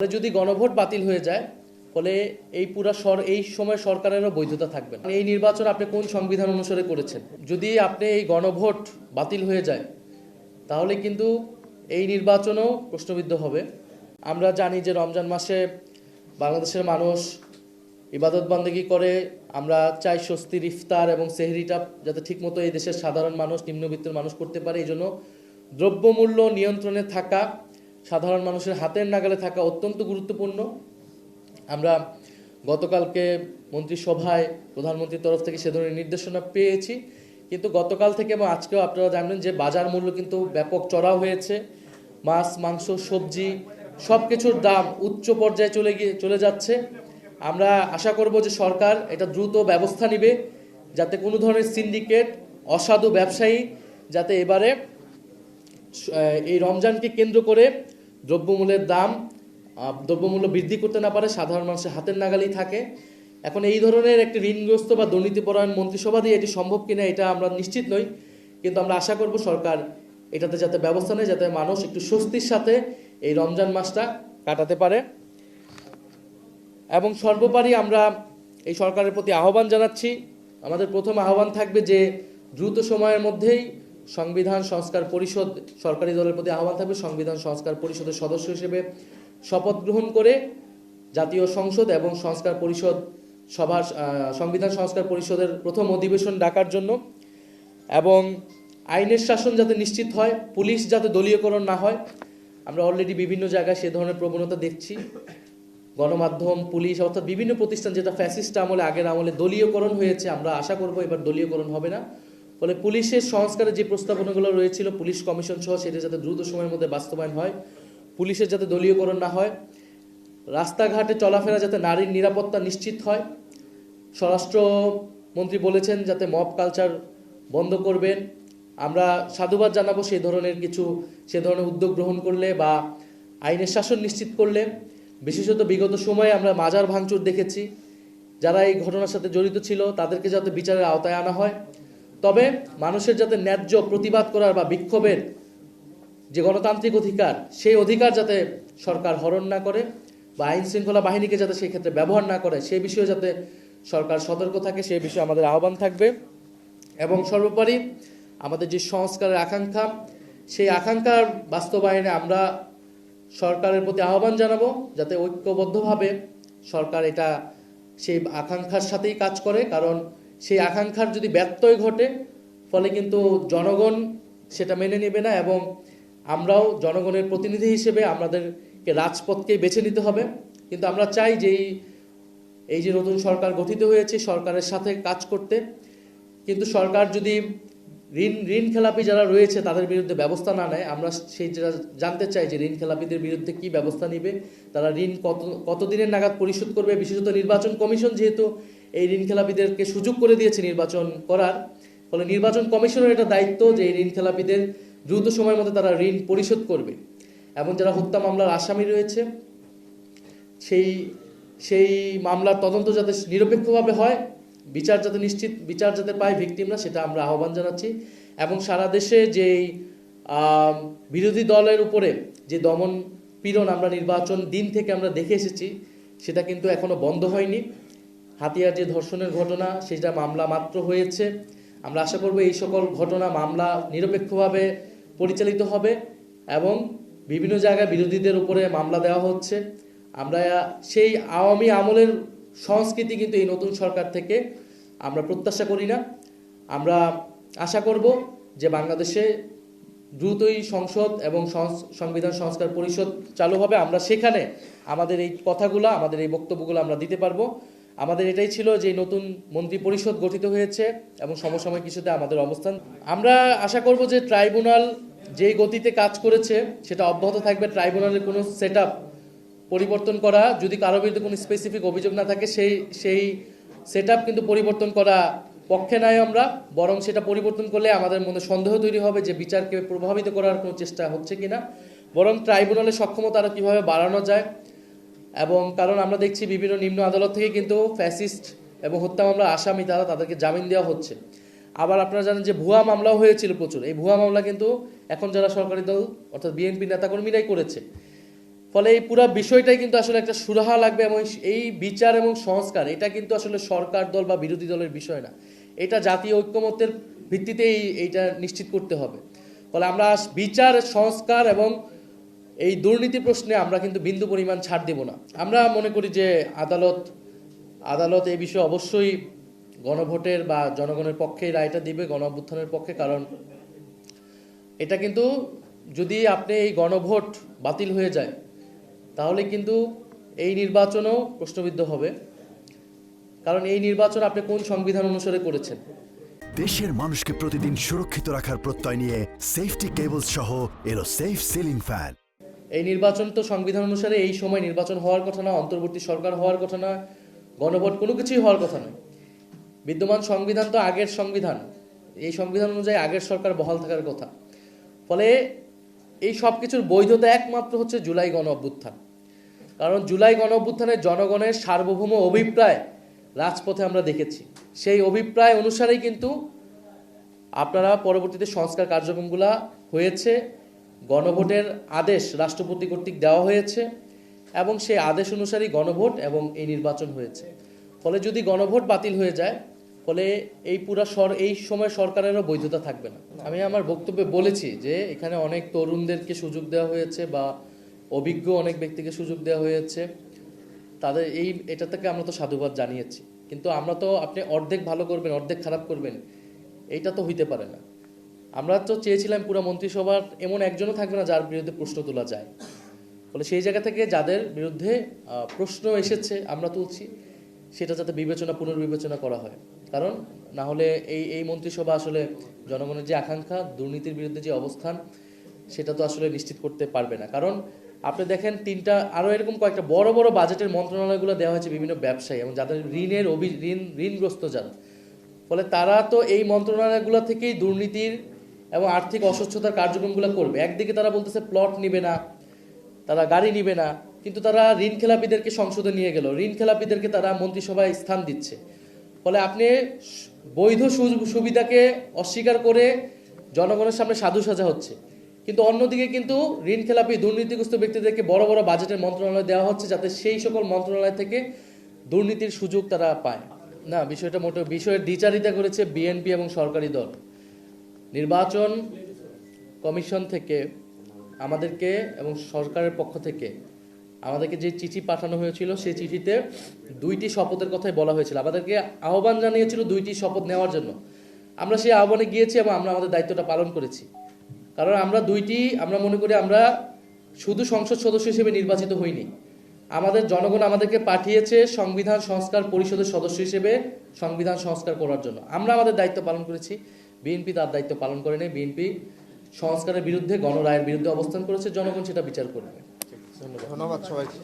ফলে যদি গণভোট বাতিল হয়ে যায় ফলে এই সময় সরকারেরও বৈধতা থাকবে না। এই নির্বাচন আপনি কোন সংবিধান অনুসারে করেছেন? যদি আপনি এই গণভোট বাতিল হয়ে যায় তাহলে কিন্তু এই নির্বাচনও প্রশ্নবিদ্ধ হবে। আমরা জানি যে রমজান মাসে বাংলাদেশের মানুষ ইবাদত বান্দেগি করে। আমরা চাই স্বস্তির ইফতার এবং সেহরিটা যাতে ঠিকমতো এই দেশের সাধারণ মানুষ, নিম্নবিত্তের মানুষ করতে পারে। এই জন্য দ্রব্যমূল্য নিয়ন্ত্রণে থাকা, সাধারণ মানুষের হাতের নাগালে থাকা অত্যন্ত গুরুত্বপূর্ণ। আমরা গতকালকে মন্ত্রিসভায় প্রধানমন্ত্রীর তরফ থেকে সে ধরনের নির্দেশনা পেয়েছি, কিন্তু গতকাল থেকে এবং আজকেও আপনারা জানেন যে বাজার মূল্য কিন্তু ব্যাপক চড়া হয়েছে। মাছ, মাংস, সবজি সব কিছুর দাম উচ্চ পর্যায়ে চলে যাচ্ছে। আমরা আশা করব যে সরকার এটা দ্রুত ব্যবস্থা নেবে, যাতে কোনো ধরনের সিন্ডিকেট, অসাধু ব্যবসায়ী যাতে এবারে এই রমজানকে কেন্দ্র করে দ্রব্যমূল্য বৃদ্ধি করতে না পারে, সাধারণ মানুষের হাতের নাগালেই থাকে। এখন এই ধরনের একটি ঋণগ্রস্ত বা দুর্নীতিপরায়ণ মন্ত্রিসভা দিয়ে এটি সম্ভব কিনা এটা আমরা নিশ্চিত নই, কিন্তু আমরা আশা করব সরকার এটাতে যাতে ব্যবস্থা নেয়, যাতে মানুষ একটু স্বস্তির সাথে এই রমজান মাসটা কাটাতে পারে। এবং সর্বোপরি আমরা এই সরকারের প্রতি আহ্বান জানাচ্ছি, আমাদের প্রথম আহ্বান থাকবে যে দ্রুত সময়ের মধ্যেই সংবিধান সংস্কার পরিষদ, সরকারি দলের প্রতি আহ্বান থাকবে সংবিধান সংস্কার পরিষদের সদস্য হিসেবে শপথ গ্রহণ করে জাতীয় সংসদ এবং সংবিধান সংস্কার পরিষদের প্রথম অধিবেশন ডাকার জন্য, এবং আইনের শাসন যাতে নিশ্চিত হয়, পুলিশ যাতে দলীয়করণ না হয়। আমরা অলরেডি বিভিন্ন জায়গায় সে ধরনের প্রবণতা দেখছি। গণমাধ্যম, পুলিশ অর্থাৎ বিভিন্ন প্রতিষ্ঠান যেটা ফ্যাসিস্ট আমলে, আগের আমলে দলীয়করণ হয়েছে, আমরা আশা করব এবার দলীয়করণ হবে না। ফলে পুলিশের সংস্কারের যে প্রস্তাবনাগুলো রয়েছিল, পুলিশ কমিশন সহ, সেটা যাতে দ্রুত সময়ের মধ্যে বাস্তবায়ন হয়, পুলিশের যাতে দলীয়করণ না হয়, রাস্তাঘাটে চলাফেরা যাতে নারীর নিরাপত্তা নিশ্চিত হয়। স্বরাষ্ট্রমন্ত্রী বলেছেন যাতে মব কালচার বন্ধ করবেন। আমরা সাধুবাদ জানাবো সে ধরনের উদ্যোগ গ্রহণ করলে বা আইনের শাসন নিশ্চিত করলে। বিশেষত বিগত সময়ে আমরা মাজার ভাঙচুর দেখেছি, যারা এই ঘটনার সাথে জড়িত ছিল তাদেরকে যাতে বিচারের আওতায় আনা হয়। তবে মানুষের যাতে ন্যায্য প্রতিবাদ করার বা বিক্ষোভের যে গণতান্ত্রিক অধিকার, সেই অধিকার যাতে সরকার হরণ না করে বা আইন শৃঙ্খলা বাহিনীকে যাতে সেই ক্ষেত্রে ব্যবহার না করে, সেই বিষয়ে যাতে সরকার সতর্ক থাকে, সেই বিষয়ে আমাদের আহ্বান থাকবে। এবং সর্বোপরি আমাদের যে সংস্কারের আকাঙ্ক্ষা, সেই আকাঙ্ক্ষার বাস্তবায়নে আমরা সরকারের প্রতি আহ্বান জানাবো যাতে ঐক্যবদ্ধভাবে সরকার এটা সেই আকাঙ্ক্ষার সাথেই কাজ করে। কারণ সেই আকাঙ্ক্ষার যদি ব্যত্যয় ঘটে ফলে কিন্তু জনগণ সেটা মেনে নেবে না, এবং আমরাও জনগণের প্রতিনিধি হিসেবে আমাদেরকে রাজপথকেই বেছে নিতে হবে। কিন্তু আমরা চাই যে এই যে নতুন সরকার গঠিত হয়েছে, সরকারের সাথে কাজ করতে। কিন্তু সরকার যদি ঋণ খেলাপি যারা রয়েছে তাদের বিরুদ্ধে ব্যবস্থা না নেয়, আমরা জানতে চাই যে ঋণ খেলাপিদের বিরুদ্ধে কি ব্যবস্থা নেবে, তারা ঋণ কতদিনের নাগাদ পরিশোধ করবে। বিশেষত নির্বাচন কমিশন যেহেতু এই ঋণ খেলাপিদেরকে সুযোগ করে দিয়েছে নির্বাচন করার, ফলে নির্বাচন কমিশনের এটা দায়িত্ব যে এই ঋণ খেলাপিদের দ্রুত সময়ের মধ্যে তারা ঋণ পরিশোধ করবে। এবং যারা হত্যা মামলার আসামি রয়েছে সেই মামলার তদন্ত যাতে নিরপেক্ষভাবে হয়, বিচার যাতে পায় ভিকটিমরা, সেটা আমরা আহ্বান জানাচ্ছি। এবং সারা দেশে যেই বিরোধী দলের উপরে যে দমন পীড়ন আমরা নির্বাচন দিন থেকে আমরা দেখে এসেছি, সেটা কিন্তু এখনো বন্ধ হয়নি। হাতিয়ার যে ধর্ষণের ঘটনা, সেটা মামলা মাত্র হয়েছে। আমরা আশা করব এই সকল ঘটনা, মামলা নিরপেক্ষভাবে পরিচালিত হবে এবং বিভিন্ন জায়গায় বিরোধীদের উপরে মামলা দেওয়া হচ্ছে। আমরা সেই আওয়ামী আমলের সংস্কৃতি কিন্তু এই নতুন সরকার থেকে আমরা প্রত্যাশা করি না। আমরা আশা করব যে বাংলাদেশে দ্রুতই সংসদ এবং সংবিধান সংস্কার পরিষদ চালু হবে। আমরা সেখানে আমাদের এই কথাগুলো, আমাদের এই বক্তব্যগুলো আমরা দিতে পারবো। আমাদের এটাই ছিল যে নতুন মন্ত্রী পরিষদ গঠিত হয়েছে এবং সমসাময়িক কিছুতে আমাদের অবস্থান। আমরা আশা করব যে ট্রাইব্যুনাল যেই গতিতে কাজ করেছে সেটা অব্যাহত থাকবে। ট্রাইব্যুনালের কোনো সেটআপ পরিবর্তন করা, যদি কারো বিরুদ্ধে কোনো স্পেসিফিক অভিযোগ না থাকে, সেই সেটআপ কিন্তু পরিবর্তন করা পক্ষে নয় আমরা, বরং সেটা পরিবর্তন করলে আমাদের মনে সন্দেহ তৈরি হবে যে বিচারকে প্রভাবিত করার কোনো চেষ্টা হচ্ছে কিনা। বরং ট্রাইব্যুনালের সক্ষমতা আরও কীভাবে বাড়ানো যায়। এবং কারণ আমরা দেখছি বিভিন্ন নিম্ন আদালত থেকে কিন্তু ফ্যাসিস্ট এবং হত্যা মামলার আসামি তাদেরকে জামিন দেওয়া হচ্ছে। আবার আপনারা জানেন যে ভুয়া মামলাও হয়েছিল প্রচুর। এই ভুয়া মামলা কিন্তু এখন যারা সরকারি দল অর্থাৎ বিএনপি নেতাকর্মীরাই করেছে। ফলে এই পুরো বিষয়টাই কিন্তু আসলে একটা সুরাহা লাগবে, এবং এই বিচার এবং সংস্কার এটা কিন্তু আসলে সরকার দল বা বিরোধী দলের বিষয় না, এটা জাতীয় ঐক্যমত্যের ভিত্তিতে এইটা নিশ্চিত করতে হবে। ফলে আমরা বিচার, সংস্কার এবং এই দুর্নীতি প্রশ্নে আমরা কিন্তু বিন্দু পরিমাণ ছাড় দেব না। আমরা মনে করি যে আদালত এই বিষয়ে অবশ্যই গণভোটের বা জনগণের পক্ষে রায়টা দিবে, গণ অভ্যুত্থানের পক্ষে। কারণ এটা কিন্তু যদি আপনি এই গণভোট বাতিল হয়ে যায় তাহলে কিন্তু এই নির্বাচনও প্রশ্নবিদ্ধ হবে, কারণ এই নির্বাচন আপনি কোন সংবিধান অনুসারে করেছেন। দেশের মানুষকে প্রতিদিন সুরক্ষিত রাখার প্রত্যয় নিয়ে সেফটি কেবলস সহ এলো সেফ সিলিং ফ্যান। এই নির্বাচন তো সংবিধান অনুসারে এই সময় নির্বাচন হওয়ার কথা না, অন্তর্বর্তী সরকার হওয়ার কথা না, গণভোট কোনো কিছুই হওয়ার কথা নয়। বিদ্যমান সংবিধান তো আগের সংবিধান, এই সংবিধান অনুযায়ী আগের সরকার বহাল থাকার কথা। ফলে এই সব কিছুর বৈধতা একমাত্র হচ্ছে জুলাই গণ অভ্যুত্থান। কারণ জুলাই গণ অভ্যুত্থানে জনগণের সার্বভৌম অভিপ্রায় রাজপথে আমরা দেখেছি, সেই অভিপ্রায় অনুসারেই কিন্তু আপনারা পরবর্তীতে সংস্কার কার্যক্রমগুলো হয়েছে। গণভোটের আদেশ রাষ্ট্রপতি কর্তৃক দেওয়া হয়েছে এবং সেই আদেশ অনুসারেই গণভোট এবং এই নির্বাচন হয়েছে। ফলে যদি গণভোট বাতিল হয়ে যায়, ফলে এই এই সময় সরকারেরও বৈধতা থাকবে না। আমি আমার বক্তব্যে বলেছি যে এখানে অনেক তরুণদেরকে সুযোগ দেওয়া হয়েছে বা অভিজ্ঞ অনেক ব্যক্তিকে সুযোগ দেওয়া হয়েছে, তাদের এটা থেকে আমরা তো সাধুবাদ জানিয়েছি। কিন্তু আমরা তো আপনি অর্ধেক ভালো করবেন অর্ধেক খারাপ করবেন, এইটা তো হইতে পারে না। আমরা তো চেয়েছিলাম পুরো মন্ত্রিসভার এমন একজনও থাকবে না যার বিরুদ্ধে প্রশ্ন তোলা যায়। ফলে সেই জায়গা থেকে যাদের বিরুদ্ধে প্রশ্ন এসেছে আমরা তুলছি, সেটা যাতে পুনর্বিবেচনা করা হয়। কারণ না হলে এই মন্ত্রিসভা আসলে জনগণের যে আকাঙ্ক্ষা, দুর্নীতির বিরুদ্ধে যে অবস্থান, সেটা তো আসলে নিশ্চিত করতে পারবে না। কারণ আপনি দেখেন আরও এরকম কয়েকটা বড় বড় বাজেটের মন্ত্রণালয়গুলো দেওয়া হয়েছে বিভিন্ন ব্যবসায়ী এবং যাদের ঋণগ্রস্ত যারা। ফলে তারা তো এই মন্ত্রণালয়গুলো থেকেই দুর্নীতির এবং আর্থিক অস্বচ্ছতার কার্যক্রমগুলো করবে। একদিকে তারা বলতেছে প্লট নিবে না, তারা গাড়ি নিবে না, কিন্তু তারা ঋণ খেলাপিদেরকে সংসদে নিয়ে গেল, ঋণ খেলাপিদেরকে তারা মন্ত্রিসভায় স্থান দিচ্ছে। ফলে আপনি বৈধ সুবিধাকে অস্বীকার করে জনগণের সামনে সাধু সাজা হচ্ছে, কিন্তু অন্যদিকে কিন্তু ঋণ খেলাপি দুর্নীতিগ্রস্ত ব্যক্তিদেরকে বড় বড় বাজেটের মন্ত্রণালয় দেওয়া হচ্ছে যাতে সেই সকল মন্ত্রণালয় থেকে দুর্নীতির সুযোগ তারা পায় না। বিষয়ের দ্বিচারিতা করেছে বিএনপি এবং সরকারি দল। নির্বাচন কমিশন থেকে আমাদেরকে এবং সরকারের পক্ষ থেকে আমাদেরকে যে চিঠি পাঠানো হয়েছিল, সেই চিঠিতে 2টি শপথের কথাই বলা হয়েছিল। আমাদেরকে আহ্বান জানিয়েছিল 2টি শপথ নেওয়ার জন্য। আমরা সেই আহ্বানে গিয়েছি এবং আমরা আমাদের দায়িত্বটা পালন করেছি। কারণ আমরা মনে করি আমরা শুধু সংসদ সদস্য হিসেবে নির্বাচিত হইনি, আমাদের জনগণ আমাদেরকে পাঠিয়েছে সংবিধান সংস্কার পরিষদের সদস্য হিসেবে সংবিধান সংস্কার করার জন্য। আমরা আমাদের দায়িত্ব পালন করেছি, বিএনপি তার দায়িত্ব পালন করেনি। বিএনপি সংস্কারের বিরুদ্ধে, গণরায়ের বিরুদ্ধে অবস্থান করেছে, জনগণ সেটা বিচার করবে। ধন্যবাদ সবাইকে।